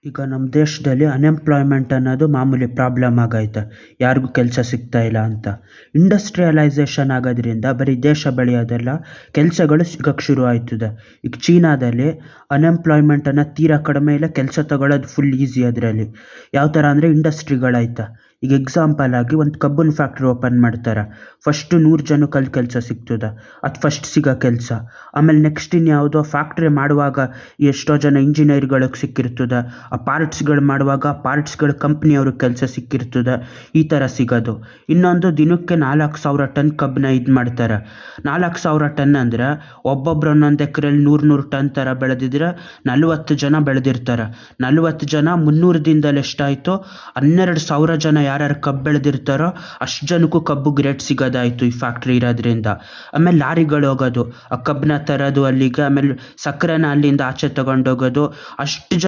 ಈಗ ನಮ್ಮ ದೇಶದಲ್ಲಿ ಅನ್ಎಂಪ್ಲಾಯ್ಮೆಂಟ್ ಅನ್ನೋದು ಮಾಮೂಲಿ ಪ್ರಾಬ್ಲಮ್ ಆಗೈತೆ. ಯಾರಿಗೂ ಕೆಲಸ ಸಿಗ್ತಾ ಇಲ್ಲ ಅಂತ. ಇಂಡಸ್ಟ್ರಿಯಲೈಸೇಷನ್ ಆಗೋದ್ರಿಂದ ಬರೀ ದೇಶ ಬೆಳೆಯೋದಲ್ಲ, ಕೆಲಸಗಳು ಸಿಗೋಕ್ಕೆ ಶುರು ಆಯ್ತದೆ. ಈಗ ಚೀನಾದಲ್ಲಿ ಅನ್ಎಂಪ್ಲಾಯ್ಮೆಂಟನ್ನು ತೀರಾ ಕಡಿಮೆ ಇಲ್ಲ, ಕೆಲಸ ತಗೊಳ್ಳೋದು ಫುಲ್ ಈಸಿ ಅದರಲ್ಲಿ. ಯಾವ ಥರ ಅಂದರೆ ಇಂಡಸ್ಟ್ರಿಗಳಾಯ್ತಾ. ಈಗ ಎಕ್ಸಾಂಪಲ್ ಆಗಿ ಒಂದು ಕಬ್ಬಿನ ಫ್ಯಾಕ್ಟ್ರಿ ಓಪನ್ ಮಾಡ್ತಾರೆ. ಫಸ್ಟು 100 ಜನಕ್ಕೆ ಅಲ್ಲಿ ಕೆಲಸ ಸಿಗ್ತದೆ, ಅದು ಫಸ್ಟ್ ಸಿಗೋ ಕೆಲಸ. ಆಮೇಲೆ ನೆಕ್ಸ್ಟ್ ಇನ್ಯಾವುದೋ ಫ್ಯಾಕ್ಟ್ರಿ ಮಾಡುವಾಗ ಎಷ್ಟೋ ಜನ ಇಂಜಿನಿಯರ್ಗಳಿಗೆ ಸಿಕ್ಕಿರ್ತದೆ. ಆ ಪಾರ್ಟ್ಸ್ಗಳು ಮಾಡುವಾಗ ಪಾರ್ಟ್ಸ್ಗಳ ಕಂಪ್ನಿಯವ್ರಿಗೆ ಕೆಲಸ ಸಿಕ್ಕಿರ್ತದೆ. ಈ ಥರ ಸಿಗೋದು. ಇನ್ನೊಂದು ದಿನಕ್ಕೆ 4,000 ಟನ್ ಕಬ್ಬನ್ನ ಇದು ಮಾಡ್ತಾರೆ. 4,000 ಟನ್ ಅಂದರೆ ಒಬ್ಬೊಬ್ರು ಒಂದೊಂದು ಎಕರೆಯಲ್ಲಿ 100 ಟನ್ ಥರ ಬೆಳೆದಿದ್ರೆ 40 ಜನ ಬೆಳೆದಿರ್ತಾರೆ. 40 ಜನ 300 ದಿನದಲ್ಲಿ ಎಷ್ಟಾಯಿತು? 12,000 ಜನ ಯಾರ್ಯಾರು ಕಬ್ಬು ಬೆಳೆದಿರ್ತಾರೋ ಅಷ್ಟು ಜನಕ್ಕೂ ಕಬ್ಬು ಗ್ರೇಡ್ ಸಿಗೋದಾಯಿತು ಈ ಫ್ಯಾಕ್ಟ್ರಿ ಇರೋದ್ರಿಂದ. ಆಮೇಲೆ ಲಾರಿಗಳು ಹೋಗೋದು, ಆ ಕಬ್ಬನ್ನ ತರೋದು ಅಲ್ಲಿಗೆ, ಆಮೇಲೆ ಸಕ್ಕರೆನ ಅಲ್ಲಿಂದ ಆಚೆ ತಗೊಂಡೋಗೋದು. ಅಷ್ಟು